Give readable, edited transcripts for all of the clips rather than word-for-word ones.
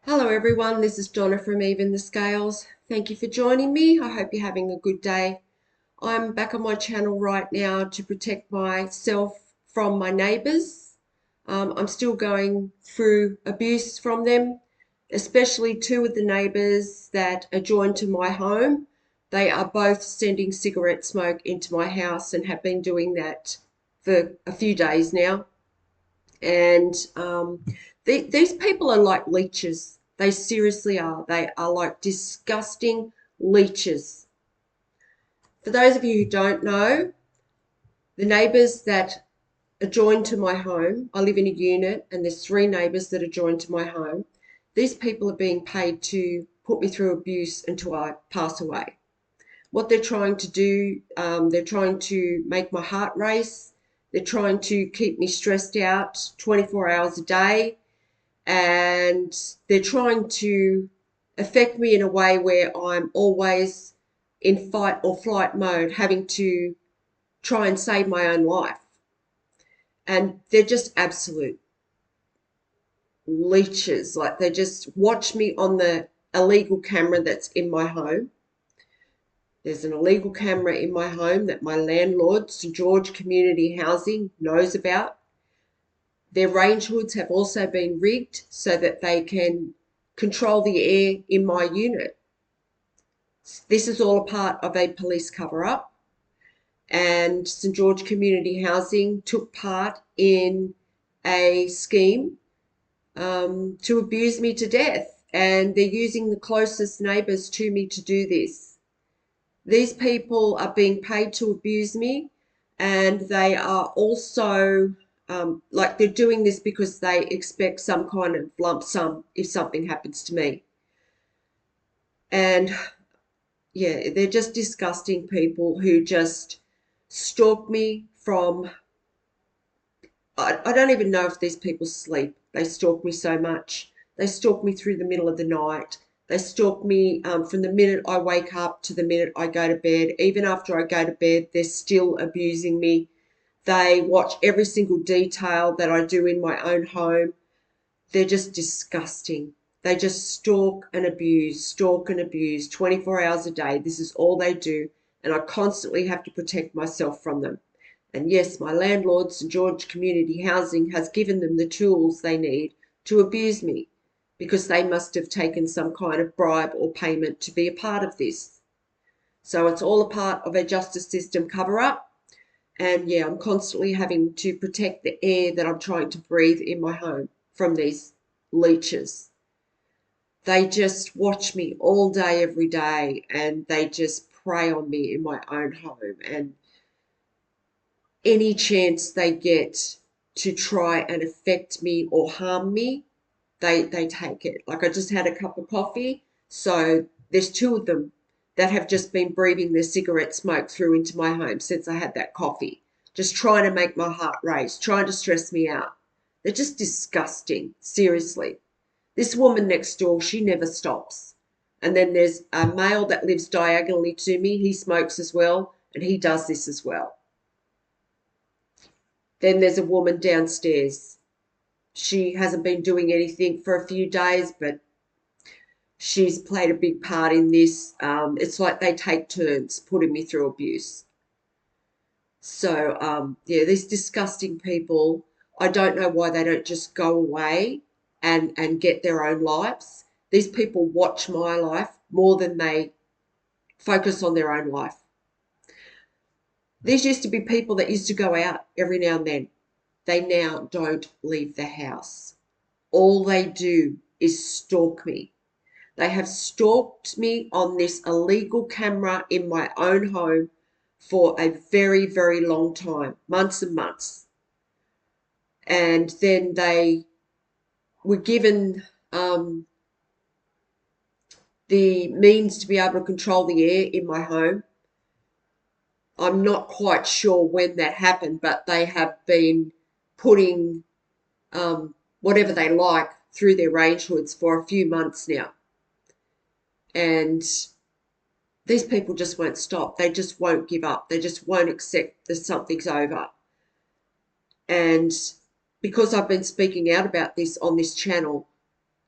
Hello everyone, this is Donna from Even the Scales. Thank you for joining me. I hope you're having a good day. I'm back on my channel right now to protect myself from my neighbours. I'm still going through abuse from them, especially two of the neighbours that adjoin to my home. They are both sending cigarette smoke into my house and have been doing that for a few days now. And these people are like leeches. They seriously are. They are like disgusting leeches. For those of you who don't know, the neighbours that adjoin to my home, I live in a unit and there's three neighbours that adjoin to my home. These people are being paid to put me through abuse until I pass away. What they're trying to do, they're trying to make my heart race. They're trying to keep me stressed out 24 hours a day. And they're trying to affect me in a way where I'm always in fight or flight mode, having to try and save my own life. And they're just absolute leeches. Like they just watch me on the illegal camera that's in my home. There's an illegal camera in my home that my landlord, St George Community Housing, knows about. Their range hoods have also been rigged so that they can control the air in my unit. This is all a part of a police cover-up, and St George Community Housing took part in a scheme to abuse me to death, and they're using the closest neighbours to me to do this. These people are being paid to abuse me, and they are also like they're doing this because they expect some kind of lump sum if something happens to me. And yeah, they're just disgusting people who just stalk me from. I don't even know if these people sleep. They stalk me so much. They stalk me through the middle of the night. They stalk me from the minute I wake up to the minute I go to bed. Even after I go to bed, they're still abusing me. They watch every single detail that I do in my own home. They're just disgusting. They just stalk and abuse 24 hours a day. This is all they do, and I constantly have to protect myself from them. And yes, my landlord, St George Community Housing, has given them the tools they need to abuse me because they must have taken some kind of bribe or payment to be a part of this. So it's all a part of a justice system cover up. And yeah, I'm constantly having to protect the air that I'm trying to breathe in my home from these leeches. They just watch me all day, every day, and they just prey on me in my own home. And any chance they get to try and affect me or harm me, they take it. Like I just had a cup of coffee, so there's two of them that have just been breathing their cigarette smoke through into my home since I had that coffee, just trying to make my heart race, trying to stress me out. They're just disgusting, seriously. This woman next door, she never stops. And then there's a male that lives diagonally to me. He smokes as well, and he does this as well. Then there's a woman downstairs. She hasn't been doing anything for a few days, but she's played a big part in this. It's like they take turns putting me through abuse. So, yeah, these disgusting people, I don't know why they don't just go away and get their own lives. These people watch my life more than they focus on their own life. These used to be people that used to go out every now and then. They now don't leave the house. All they do is stalk me. They have stalked me on this illegal camera in my own home for a very, very long time, months and months. And then they were given the means to be able to control the air in my home. I'm not quite sure when that happened, but they have been putting whatever they like through their range hoods for a few months now. And these people just won't stop. They just won't give up. They just won't accept that something's over. And because I've been speaking out about this on this channel,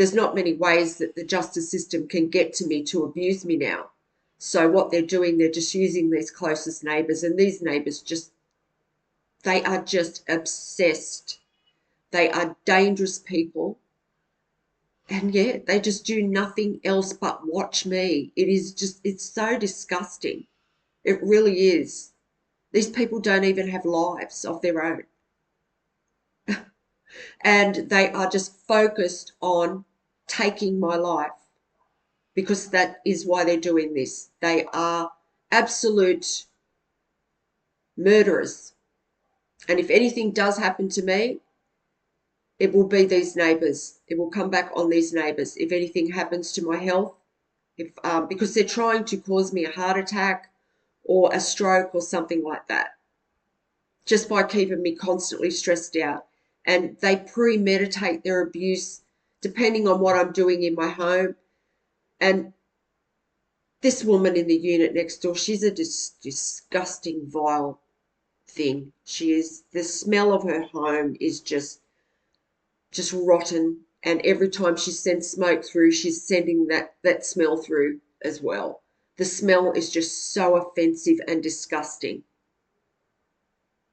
there's not many ways that the justice system can get to me to abuse me now. So what they're doing, they're just using these closest neighbours, and these neighbours they are just obsessed. They are dangerous people. And yeah, they just do nothing else but watch me. It's so disgusting. It really is. These people don't even have lives of their own. And they are just focused on taking my life, because that is why they're doing this. They are absolute murderers. And if anything does happen to me, it will be these neighbours. It will come back on these neighbours. If anything happens to my health, because they're trying to cause me a heart attack or a stroke or something like that, just by keeping me constantly stressed out. And they premeditate their abuse depending on what I'm doing in my home. And this woman in the unit next door, she's a disgusting, vile thing. She is. The smell of her home is just rotten. And every time she sends smoke through, she's sending that smell through as well. The smell is just so offensive and disgusting.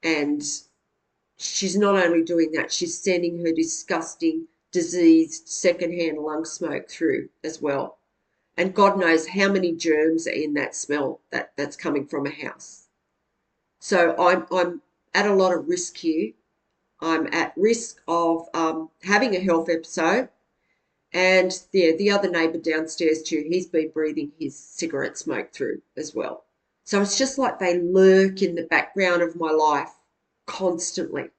And she's not only doing that, she's sending her disgusting, diseased, secondhand lung smoke through as well. And God knows how many germs are in that smell that's coming from a house. So I'm at a lot of risk here. I'm at risk of having a health episode. And the other neighbour downstairs too, he's been breathing his cigarette smoke through as well. So it's just like they lurk in the background of my life constantly,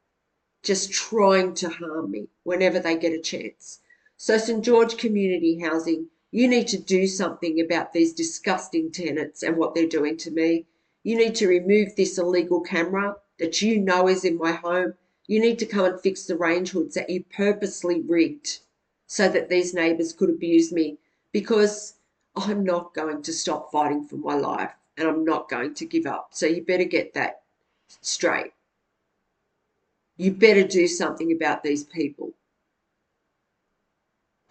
just trying to harm me whenever they get a chance. So St George Community Housing, you need to do something about these disgusting tenants and what they're doing to me. You need to remove this illegal camera that you know is in my home. You need to come and fix the range hoods that you purposely rigged so that these neighbours could abuse me, because I'm not going to stop fighting for my life and I'm not going to give up. So you better get that straight. You better do something about these people.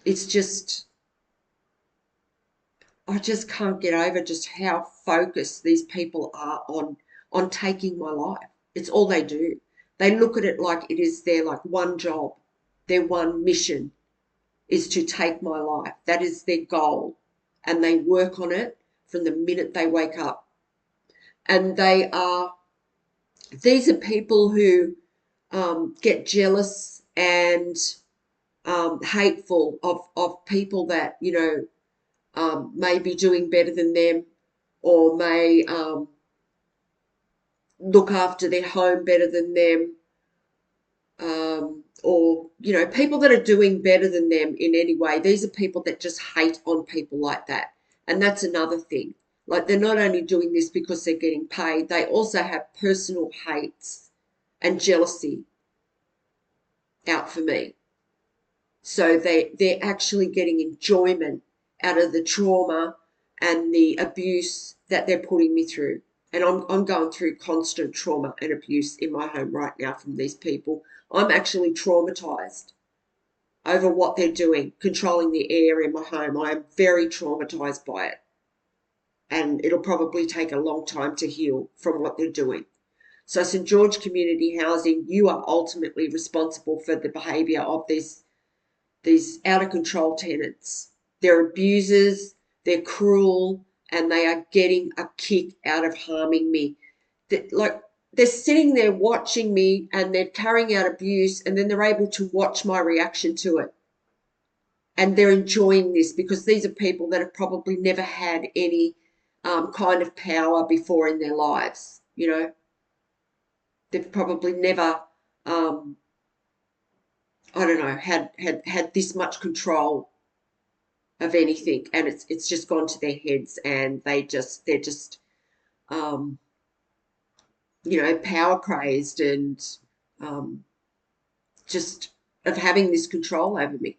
It's just, I just can't get over just how focused these people are on taking my life. It's all they do. They look at it like it is their like one job, their one mission is to take my life. That is their goal. And they work on it from the minute they wake up. And these are people who get jealous and hateful of people that, may be doing better than them, or may look after their home better than them, or, people that are doing better than them in any way. These are people that just hate on people like that. And that's another thing. Like, they're not only doing this because they're getting paid, they also have personal hates and jealousy out for me. So they're actually getting enjoyment out of the trauma and the abuse that they're putting me through. And I'm going through constant trauma and abuse in my home right now from these people. I'm actually traumatized over what they're doing, controlling the air in my home. I am very traumatized by it. And it'll probably take a long time to heal from what they're doing. So St George Community Housing, you are ultimately responsible for the behaviour of these out of control tenants. They're abusers, they're cruel, and they are getting a kick out of harming me. They're sitting there watching me and they're carrying out abuse, and then they're able to watch my reaction to it. And they're enjoying this because these are people that have probably never had any kind of power before in their lives. They've probably never I don't know, had this much control of anything, and it's just gone to their heads, and they're just power crazed, and just of having this control over me.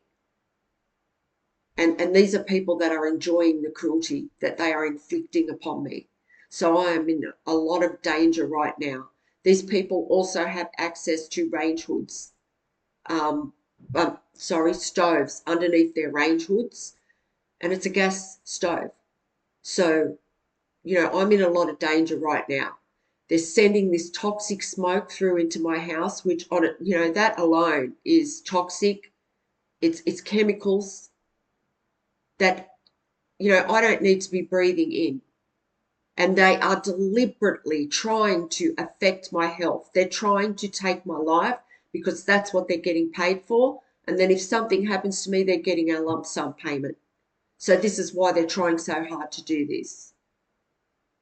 And these are people that are enjoying the cruelty that they are inflicting upon me. So I am in a lot of danger right now. These people also have access to range hoods. stoves underneath their range hoods, and it's a gas stove. So, I'm in a lot of danger right now. They're sending this toxic smoke through into my house, which on it, that alone is toxic. It's chemicals that, I don't need to be breathing in. And they are deliberately trying to affect my health. They're trying to take my life because that's what they're getting paid for. And then if something happens to me, they're getting a lump sum payment. So this is why they're trying so hard to do this.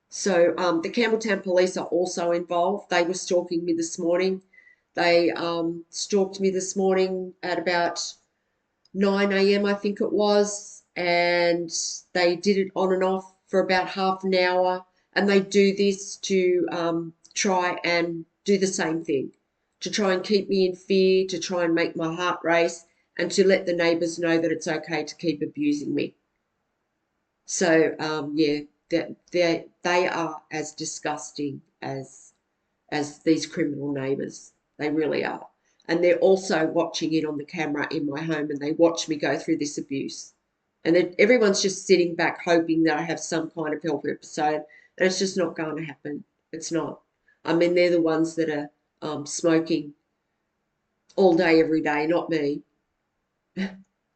So the Campbelltown police are also involved. They were stalking me this morning. They stalked me this morning at about 9 a.m., I think it was, and they did it on and off for about half an hour. And they do this to try and do the same thing, to try and keep me in fear, to try and make my heart race, and to let the neighbours know that it's okay to keep abusing me. So yeah, they are as disgusting as these criminal neighbours. They really are. And they're also watching it on the camera in my home, and they watch me go through this abuse. And everyone's just sitting back hoping that I have some kind of health episode, and it's just not going to happen. It's not. I mean, they're the ones that are smoking all day, every day, not me.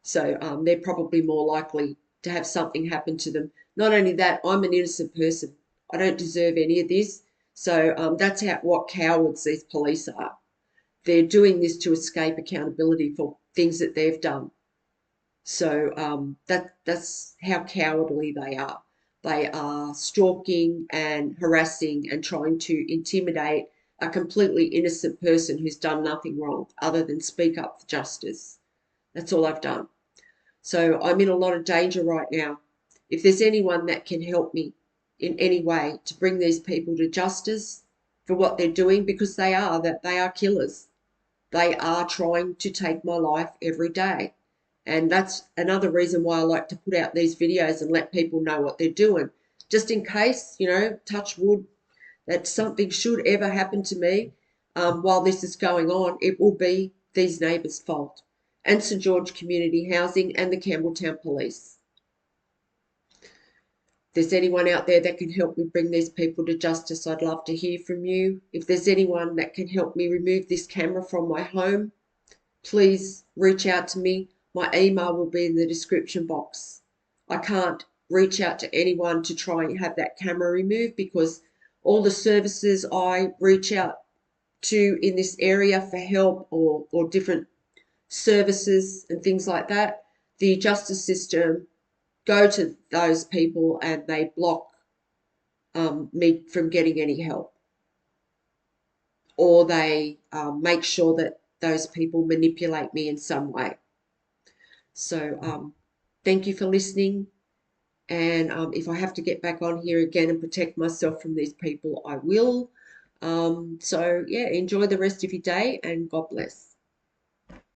So they're probably more likely to have something happen to them. Not only that, I'm an innocent person. I don't deserve any of this. So that's what cowards these police are. They're doing this to escape accountability for things that they've done. So that's how cowardly they are. They are stalking and harassing and trying to intimidate a completely innocent person who's done nothing wrong other than speak up for justice. That's all I've done. So I'm in a lot of danger right now. If there's anyone that can help me in any way to bring these people to justice for what they're doing, because they are killers. They are trying to take my life every day. And that's another reason why I like to put out these videos and let people know what they're doing. Just in case, touch wood, that something should ever happen to me while this is going on, it will be these neighbours' fault, and St George Community Housing and the Campbelltown Police. If there's anyone out there that can help me bring these people to justice, I'd love to hear from you. If there's anyone that can help me remove this camera from my home, please reach out to me. My email will be in the description box. I can't reach out to anyone to try and have that camera removed because all the services I reach out to in this area for help or different services and things like that, the justice system go to those people and they block me from getting any help, or they make sure that those people manipulate me in some way. So thank you for listening. And if I have to get back on here again and protect myself from these people, I will. So yeah, enjoy the rest of your day and God bless.